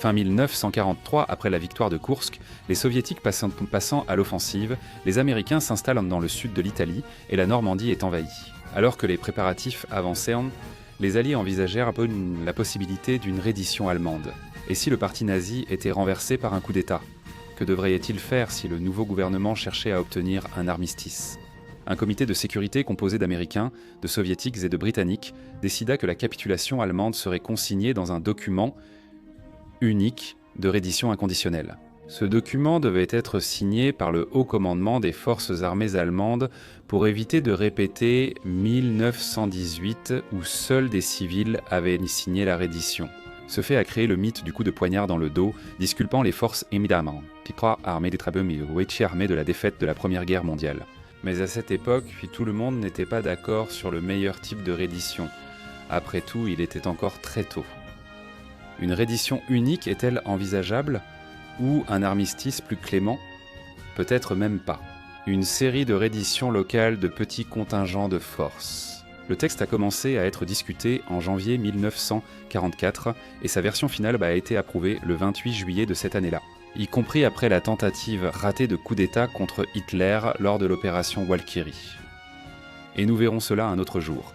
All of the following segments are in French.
Fin 1943, après la victoire de Koursk, les soviétiques passant à l'offensive, les Américains s'installent dans le sud de l'Italie et la Normandie est envahie. Alors que les préparatifs avançaient, les Alliés envisagèrent la possibilité d'une reddition allemande. Et si le parti nazi était renversé par un coup d'État ? Que devrait-il faire si le nouveau gouvernement cherchait à obtenir un armistice ? Un comité de sécurité composé d'Américains, de Soviétiques et de Britanniques décida que la capitulation allemande serait consignée dans un document unique de reddition inconditionnelle. Ce document devait être signé par le haut commandement des forces armées allemandes pour éviter de répéter 1918 où seuls des civils avaient signé la reddition. Ce fait a créé le mythe du coup de poignard dans le dos, disculpant les forces éminemment, Picra armée des armée de la défaite de la Première Guerre mondiale. Mais à cette époque, tout le monde n'était pas d'accord sur le meilleur type de reddition. Après tout, il était encore très tôt. Une reddition unique est-elle envisageable ? Ou un armistice plus clément ? Peut-être même pas. Une série de redditions locales de petits contingents de forces. Le texte a commencé à être discuté en janvier 1944 et sa version finale a été approuvée le 28 juillet de cette année-là, y compris après la tentative ratée de coup d'État contre Hitler lors de l'opération Walkyrie. Et nous verrons cela un autre jour.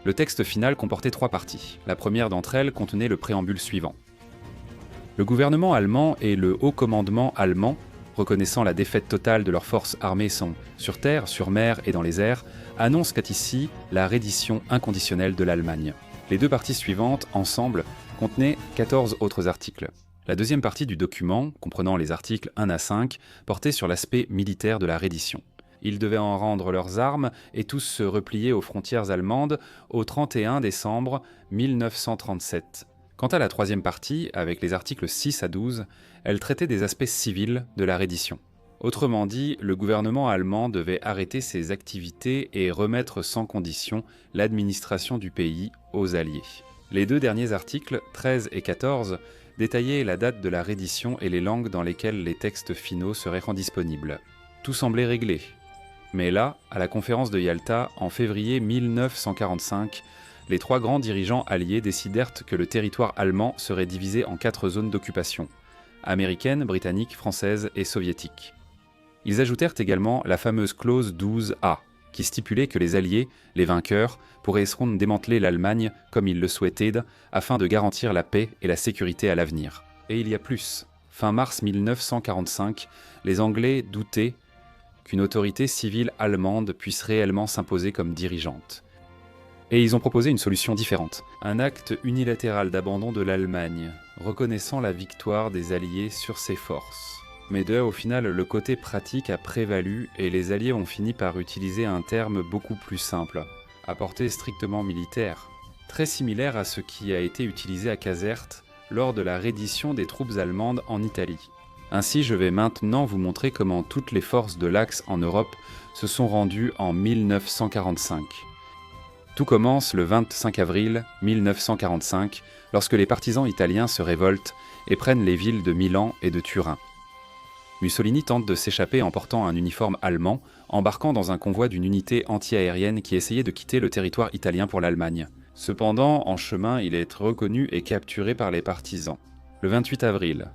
Le texte final comportait 3 parties. La première d'entre elles contenait le préambule suivant. Le gouvernement allemand et le haut commandement allemand, reconnaissant la défaite totale de leurs forces armées sur terre, sur mer et dans les airs, annoncent qu'ici la reddition inconditionnelle de l'Allemagne. Les 2 parties suivantes, ensemble, contenaient 14 autres articles. La deuxième partie du document, comprenant les articles 1 à 5, portait sur l'aspect militaire de la reddition. Ils devaient en rendre leurs armes et tous se replier aux frontières allemandes au 31 décembre 1937. Quant à la troisième partie, avec les articles 6 à 12, elle traitait des aspects civils de la reddition. Autrement dit, le gouvernement allemand devait arrêter ses activités et remettre sans condition l'administration du pays aux Alliés. Les 2 derniers articles, 13 et 14, détaillaient la date de la reddition et les langues dans lesquelles les textes finaux seraient rendus disponibles. Tout semblait réglé. Mais là, à la conférence de Yalta, en février 1945, les 3 grands dirigeants alliés décidèrent que le territoire allemand serait divisé en 4 zones d'occupation, américaine, britannique, française et soviétique. Ils ajoutèrent également la fameuse clause 12A, qui stipulait que les Alliés, les vainqueurs, pourraient démanteler l'Allemagne comme ils le souhaitaient, afin de garantir la paix et la sécurité à l'avenir. Et il y a plus. Fin mars 1945, les Anglais doutaient qu'une autorité civile allemande puisse réellement s'imposer comme dirigeante. Et ils ont proposé une solution différente. Un acte unilatéral d'abandon de l'Allemagne, reconnaissant la victoire des Alliés sur ses forces. Mais au final, le côté pratique a prévalu et les Alliés ont fini par utiliser un terme beaucoup plus simple, à portée strictement militaire, très similaire à ce qui a été utilisé à Caserta lors de la reddition des troupes allemandes en Italie. Ainsi, je vais maintenant vous montrer comment toutes les forces de l'Axe en Europe se sont rendues en 1945. Tout commence le 25 avril 1945, lorsque les partisans italiens se révoltent et prennent les villes de Milan et de Turin. Mussolini tente de s'échapper en portant un uniforme allemand, embarquant dans un convoi d'une unité anti-aérienne qui essayait de quitter le territoire italien pour l'Allemagne. Cependant, en chemin, il est reconnu et capturé par les partisans. Le 28 avril,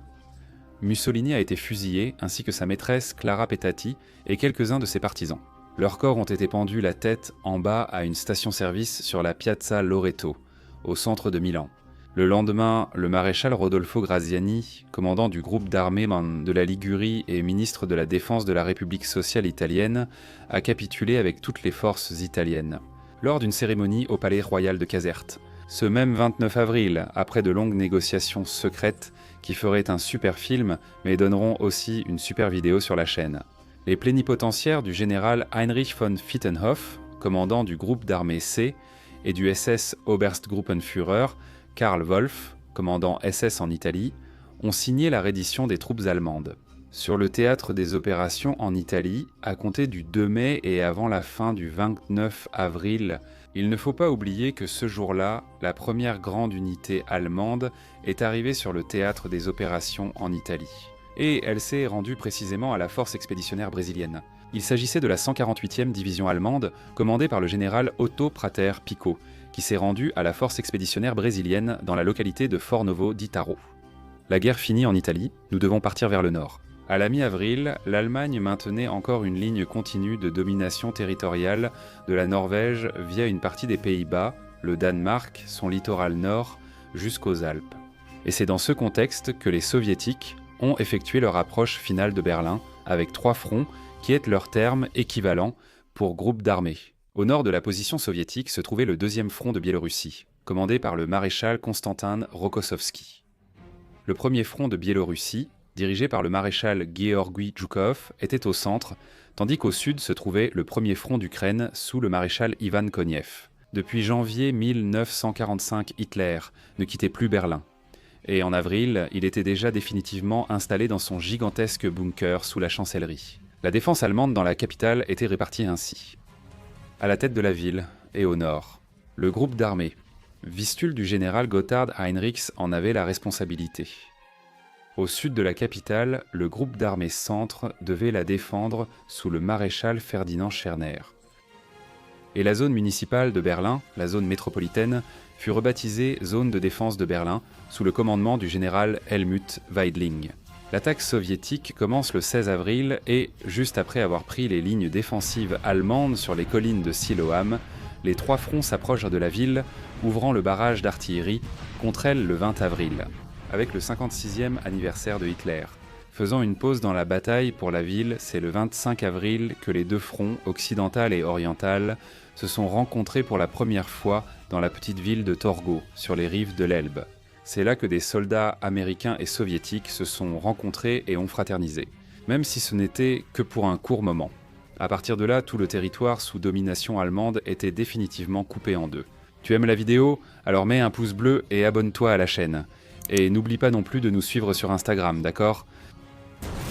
Mussolini a été fusillé, ainsi que sa maîtresse Clara Petati et quelques-uns de ses partisans. Leurs corps ont été pendus la tête en bas à une station-service sur la Piazza Loreto, au centre de Milan. Le lendemain, le maréchal Rodolfo Graziani, commandant du groupe d'armées de la Ligurie et ministre de la Défense de la République sociale italienne, a capitulé avec toutes les forces italiennes, lors d'une cérémonie au palais royal de Caserta. Ce même 29 avril, après de longues négociations secrètes qui feraient un super film, mais donneront aussi une super vidéo sur la chaîne. Les plénipotentiaires du général Heinrich von Fittenhof, commandant du groupe d'armée C, et du SS Oberstgruppenführer, Karl Wolff, commandant SS en Italie, ont signé la reddition des troupes allemandes. Sur le théâtre des opérations en Italie, à compter du 2 mai et avant la fin du 29 avril, il ne faut pas oublier que ce jour-là, la première grande unité allemande est arrivée sur le théâtre des opérations en Italie. Et elle s'est rendue précisément à la force expéditionnaire brésilienne. Il s'agissait de la 148e division allemande, commandée par le général Otto Prater Pico, qui s'est rendu à la force expéditionnaire brésilienne dans la localité de Fort Novo d'Itaro. La guerre finit en Italie, nous devons partir vers le nord. À la mi-avril, l'Allemagne maintenait encore une ligne continue de domination territoriale de la Norvège via une partie des Pays-Bas, le Danemark, son littoral nord, jusqu'aux Alpes. Et c'est dans ce contexte que les Soviétiques ont effectué leur approche finale de Berlin, avec 3 fronts qui est leur terme équivalent pour groupe d'armées. Au nord de la position soviétique se trouvait le 2e front de Biélorussie, commandé par le maréchal Konstantin Rokossovski. Le 1er front de Biélorussie, dirigé par le maréchal Georgi Zhukov, était au centre, tandis qu'au sud se trouvait le 1er front d'Ukraine sous le maréchal Ivan Konev. Depuis janvier 1945, Hitler ne quittait plus Berlin. Et en avril, il était déjà définitivement installé dans son gigantesque bunker sous la chancellerie. La défense allemande dans la capitale était répartie ainsi. À la tête de la ville, et au nord, le groupe d'armées. Vistule du général Gotthard Heinrichs en avait la responsabilité. Au sud de la capitale, le groupe d'armées centre devait la défendre sous le maréchal Ferdinand Schärner. Et la zone municipale de Berlin, la zone métropolitaine, fut rebaptisée Zone de défense de Berlin sous le commandement du général Helmut Weidling. L'attaque soviétique commence le 16 avril et, juste après avoir pris les lignes défensives allemandes sur les collines de Siloam, les 3 fronts s'approchent de la ville, ouvrant le barrage d'artillerie contre elle le 20 avril, avec le 56e anniversaire de Hitler. Faisant une pause dans la bataille pour la ville, c'est le 25 avril que les 2 fronts, occidental et oriental, se sont rencontrés pour la première fois dans la petite ville de Torgau, sur les rives de l'Elbe. C'est là que des soldats américains et soviétiques se sont rencontrés et ont fraternisé, même si ce n'était que pour un court moment. À partir de là, tout le territoire sous domination allemande était définitivement coupé en 2. Tu aimes la vidéo? Alors mets un pouce bleu et abonne-toi à la chaîne. Et n'oublie pas non plus de nous suivre sur Instagram, d'accord?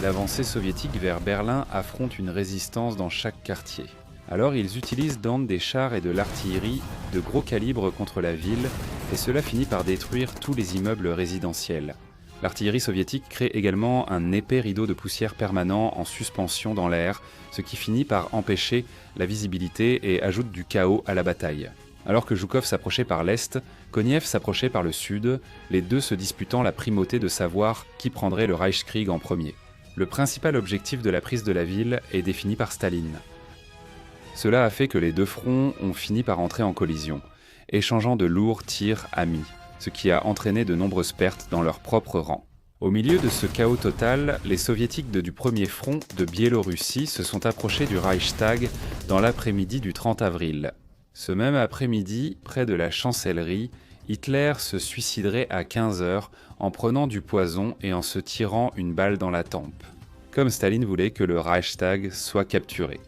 L'avancée soviétique vers Berlin affronte une résistance dans chaque quartier. Alors ils utilisent des chars et de l'artillerie de gros calibre contre la ville, et cela finit par détruire tous les immeubles résidentiels. L'artillerie soviétique crée également un épais rideau de poussière permanent en suspension dans l'air, ce qui finit par empêcher la visibilité et ajoute du chaos à la bataille. Alors que Zhukov s'approchait par l'est, Konev s'approchait par le sud, les deux se disputant la primauté de savoir qui prendrait le Reichskrieg en premier. Le principal objectif de la prise de la ville est défini par Staline. Cela a fait que les 2 fronts ont fini par entrer en collision, échangeant de lourds tirs amis, ce qui a entraîné de nombreuses pertes dans leurs propres rangs. Au milieu de ce chaos total, les soviétiques du 1er front de Biélorussie se sont approchés du Reichstag dans l'après-midi du 30 avril. Ce même après-midi, près de la chancellerie, Hitler se suiciderait à 15 h en prenant du poison et en se tirant une balle dans la tempe, comme Staline voulait que le Reichstag soit capturé.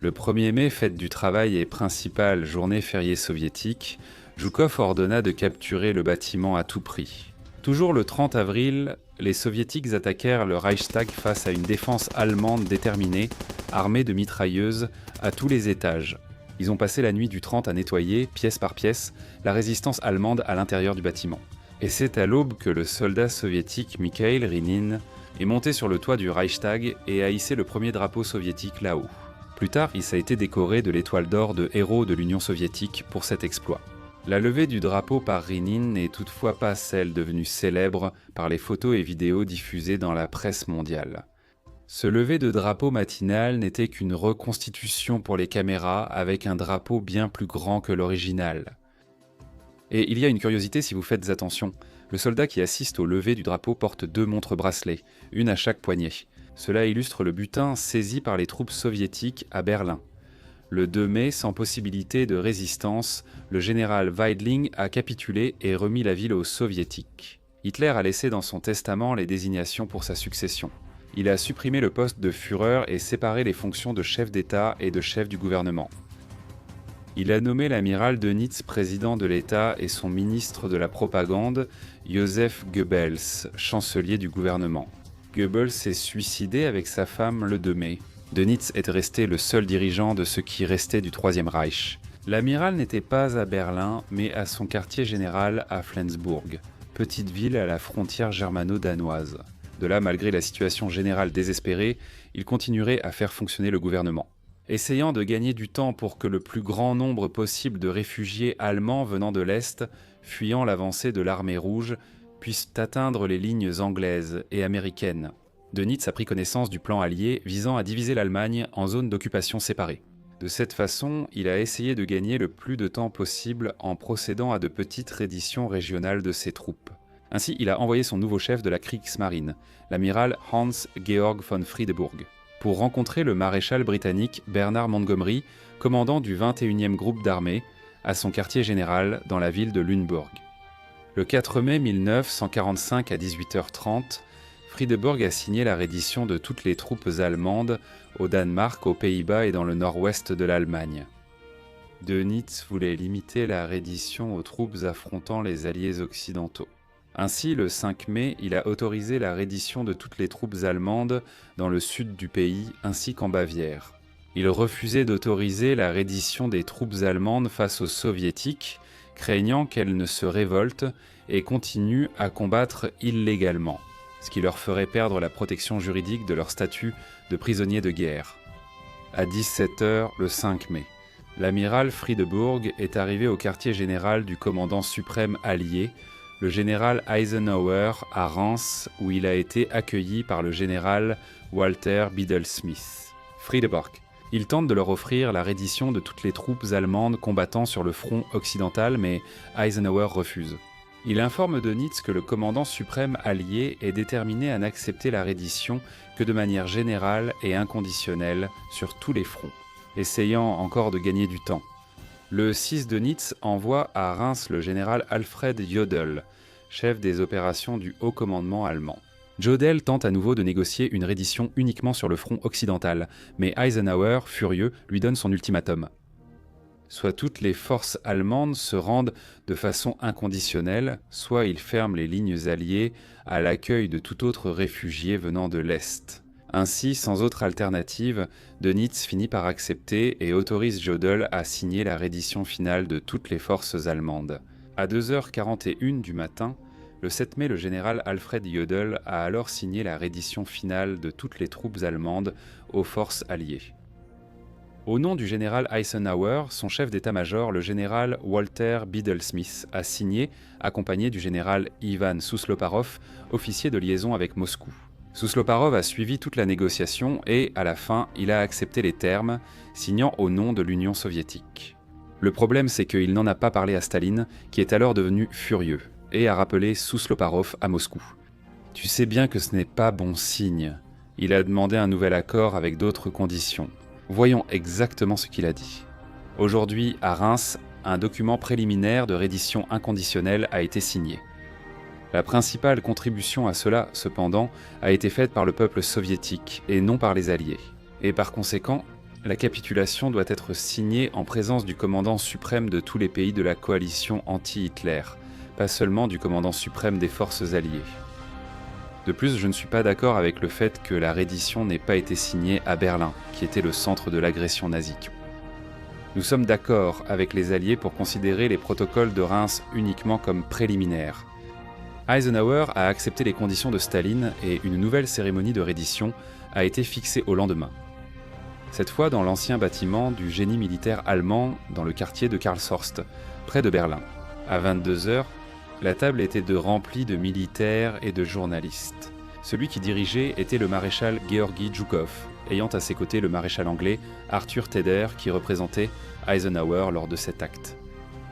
Le 1er mai, fête du travail et principale journée fériée soviétique, Zhukov ordonna de capturer le bâtiment à tout prix. Toujours le 30 avril, les soviétiques attaquèrent le Reichstag face à une défense allemande déterminée, armée de mitrailleuses à tous les étages. Ils ont passé la nuit du 30 à nettoyer, pièce par pièce, la résistance allemande à l'intérieur du bâtiment. Et c'est à l'aube que le soldat soviétique Mikhail Rinin est monté sur le toit du Reichstag et a hissé le 1er drapeau soviétique là-haut. Plus tard, il a été décoré de l'étoile d'or de héros de l'Union soviétique pour cet exploit. La levée du drapeau par Rinin n'est toutefois pas celle devenue célèbre par les photos et vidéos diffusées dans la presse mondiale. Ce lever de drapeau matinal n'était qu'une reconstitution pour les caméras avec un drapeau bien plus grand que l'original. Et il y a une curiosité si vous faites attention. Le soldat qui assiste au lever du drapeau porte 2 montres bracelets, une à chaque poignet. Cela illustre le butin saisi par les troupes soviétiques à Berlin. Le 2 mai, sans possibilité de résistance, le général Weidling a capitulé et remis la ville aux soviétiques. Hitler a laissé dans son testament les désignations pour sa succession. Il a supprimé le poste de Führer et séparé les fonctions de chef d'État et de chef du gouvernement. Il a nommé l'amiral Dönitz président de l'État et son ministre de la propagande, Joseph Goebbels, chancelier du gouvernement. Goebbels s'est suicidé avec sa femme le 2 mai. Dönitz est resté le seul dirigeant de ce qui restait du Troisième Reich. L'amiral n'était pas à Berlin, mais à son quartier général à Flensburg, petite ville à la frontière germano-danoise. De là, malgré la situation générale désespérée, il continuerait à faire fonctionner le gouvernement. Essayant de gagner du temps pour que le plus grand nombre possible de réfugiés allemands venant de l'Est, fuyant l'avancée de l'armée rouge, puissent atteindre les lignes anglaises et américaines. Dönitz a pris connaissance du plan allié visant à diviser l'Allemagne en zones d'occupation séparées. De cette façon, il a essayé de gagner le plus de temps possible en procédant à de petites redditions régionales de ses troupes. Ainsi, il a envoyé son nouveau chef de la Kriegsmarine, l'amiral Hans-Georg von Friedeburg, pour rencontrer le maréchal britannique Bernard Montgomery, commandant du 21e groupe d'armée, à son quartier général dans la ville de Lunebourg. Le 4 mai 1945 à 18h30, Friedeburg a signé la reddition de toutes les troupes allemandes au Danemark, aux Pays-Bas et dans le nord-ouest de l'Allemagne. Dönitz voulait limiter la reddition aux troupes affrontant les alliés occidentaux. Ainsi, le 5 mai, il a autorisé la reddition de toutes les troupes allemandes dans le sud du pays ainsi qu'en Bavière. Il refusait d'autoriser la reddition des troupes allemandes face aux soviétiques, craignant qu'elles ne se révoltent et continuent à combattre illégalement, ce qui leur ferait perdre la protection juridique de leur statut de prisonniers de guerre. À 17h le 5 mai, l'amiral Friedeburg est arrivé au quartier général du commandant suprême allié, le général Eisenhower, à Reims, où il a été accueilli par le général Walter Biddle-Smith. Friedeburg. Il tente de leur offrir la reddition de toutes les troupes allemandes combattant sur le front occidental, mais Eisenhower refuse. Il informe Dönitz que le commandant suprême allié est déterminé à n'accepter la reddition que de manière générale et inconditionnelle sur tous les fronts, essayant encore de gagner du temps. Le 6 Dönitz envoie à Reims le général Alfred Jodl, chef des opérations du haut commandement allemand. Jodl tente à nouveau de négocier une reddition uniquement sur le front occidental, mais Eisenhower, furieux, lui donne son ultimatum. Soit toutes les forces allemandes se rendent de façon inconditionnelle, soit il ferme les lignes alliées à l'accueil de tout autre réfugié venant de l'Est. Ainsi, sans autre alternative, Dönitz finit par accepter et autorise Jodl à signer la reddition finale de toutes les forces allemandes. À 2h41 du matin, le 7 mai, le général Alfred Jodl a alors signé la reddition finale de toutes les troupes allemandes aux forces alliées. Au nom du général Eisenhower, son chef d'état-major, le général Walter Biddle-Smith, a signé, accompagné du général Ivan Sousloparov, officier de liaison avec Moscou. Sousloparov a suivi toute la négociation et, à la fin, il a accepté les termes, signant au nom de l'Union soviétique. Le problème, c'est qu'il n'en a pas parlé à Staline, qui est alors devenu furieux, et a rappelé Sousloparov à Moscou. « Tu sais bien que ce n'est pas bon signe. Il a demandé un nouvel accord avec d'autres conditions. Voyons exactement ce qu'il a dit. Aujourd'hui, à Reims, un document préliminaire de reddition inconditionnelle a été signé. La principale contribution à cela, cependant, a été faite par le peuple soviétique et non par les Alliés. Et par conséquent, la capitulation doit être signée en présence du commandant suprême de tous les pays de la coalition anti-Hitler, pas seulement du commandant suprême des forces alliées. De plus, je ne suis pas d'accord avec le fait que la reddition n'ait pas été signée à Berlin, qui était le centre de l'agression nazie. Nous sommes d'accord avec les Alliés pour considérer les protocoles de Reims uniquement comme préliminaires. Eisenhower a accepté les conditions de Staline et une nouvelle cérémonie de reddition a été fixée au lendemain. Cette fois dans l'ancien bâtiment du génie militaire allemand dans le quartier de Karlshorst, près de Berlin. À 22h, la table était remplie de militaires et de journalistes. Celui qui dirigeait était le maréchal Georgi Zhukov, ayant à ses côtés le maréchal anglais Arthur Tedder qui représentait Eisenhower lors de cet acte.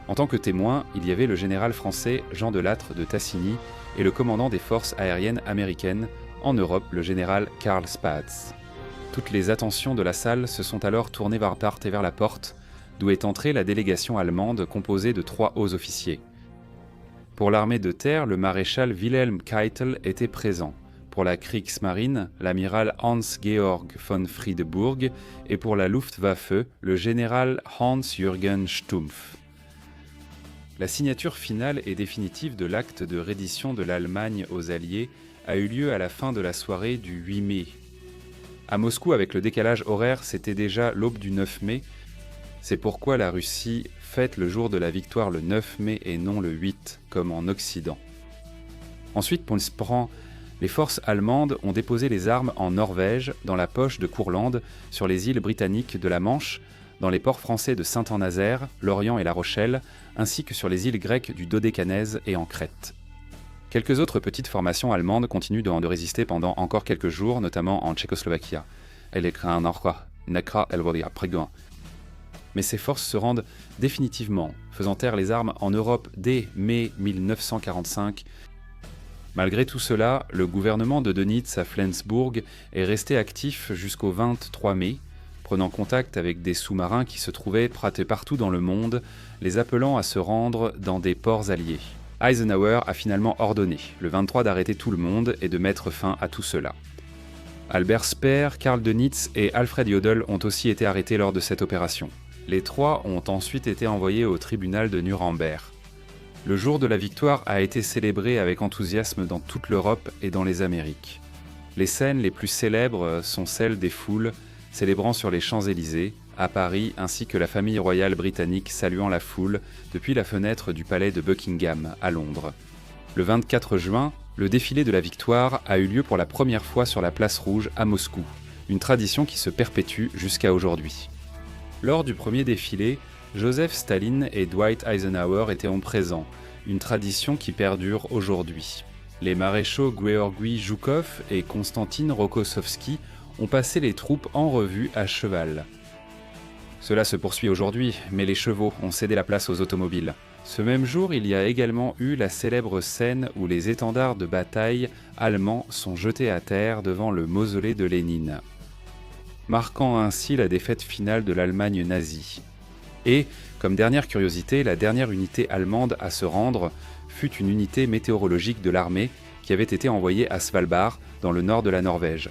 En tant que témoin, il y avait le général français Jean Delattre de Tassigny et le commandant des forces aériennes américaines, en Europe le général Karl Spaatz. Toutes les attentions de la salle se sont alors tournées vers part et vers la porte, d'où est entrée la délégation allemande composée de 3 hauts officiers. Pour l'armée de terre, le maréchal Wilhelm Keitel était présent. Pour la Kriegsmarine, l'amiral Hans-Georg von Friedeburg et pour la Luftwaffe, le général Hans-Jürgen Stumpf. La signature finale et définitive de l'acte de reddition de l'Allemagne aux Alliés a eu lieu à la fin de la soirée du 8 mai. À Moscou, avec le décalage horaire, c'était déjà l'aube du 9 mai. C'est pourquoi la Russie fête le jour de la victoire le 9 mai et non le 8, comme en Occident. Ensuite, les forces allemandes ont déposé les armes en Norvège, dans la poche de Courlande, sur les îles britanniques de la Manche, dans les ports français de Saint-en-Nazaire, Lorient et La Rochelle, ainsi que sur les îles grecques du Dodécanèse et en Crète. Quelques autres petites formations allemandes continuent de résister pendant encore quelques jours, notamment en Tchécoslovaquie. Mais ces forces se rendent définitivement, faisant taire les armes en Europe dès mai 1945. Malgré tout cela, le gouvernement de Dönitz à Flensburg est resté actif jusqu'au 23 mai, prenant contact avec des sous-marins qui se trouvaient partout dans le monde, les appelant à se rendre dans des ports alliés. Eisenhower a finalement ordonné, le 23, d'arrêter tout le monde et de mettre fin à tout cela. Albert Speer, Karl Dönitz et Alfred Jodl ont aussi été arrêtés lors de cette opération. Les trois ont ensuite été envoyés au tribunal de Nuremberg. Le jour de la victoire a été célébré avec enthousiasme dans toute l'Europe et dans les Amériques. Les scènes les plus célèbres sont celles des foules célébrant sur les Champs-Élysées, à Paris, ainsi que la famille royale britannique saluant la foule depuis la fenêtre du palais de Buckingham, à Londres. Le 24 juin, le défilé de la victoire a eu lieu pour la première fois sur la place rouge à Moscou, une tradition qui se perpétue jusqu'à aujourd'hui. Lors du premier défilé, Joseph Staline et Dwight Eisenhower étaient présents, une tradition qui perdure aujourd'hui. Les maréchaux Gueorgui Zhukov et Konstantin Rokossovski ont passé les troupes en revue à cheval. Cela se poursuit aujourd'hui, mais les chevaux ont cédé la place aux automobiles. Ce même jour, il y a également eu la célèbre scène où les étendards de bataille allemands sont jetés à terre devant le mausolée de Lénine, marquant ainsi la défaite finale de l'Allemagne nazie. Et, comme dernière curiosité, la dernière unité allemande à se rendre fut une unité météorologique de l'armée qui avait été envoyée à Svalbard, dans le nord de la Norvège.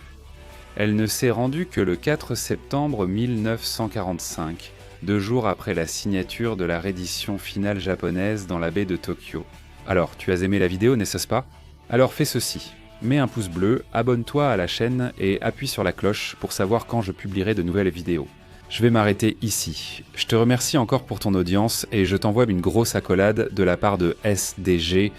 Elle ne s'est rendue que le 4 septembre 1945, 2 jours après la signature de la reddition finale japonaise dans la baie de Tokyo. Alors, tu as aimé la vidéo, n'est-ce pas? Alors fais ceci. Mets un pouce bleu, abonne-toi à la chaîne et appuie sur la cloche pour savoir quand je publierai de nouvelles vidéos. Je vais m'arrêter ici. Je te remercie encore pour ton audience et je t'envoie une grosse accolade de la part de SDG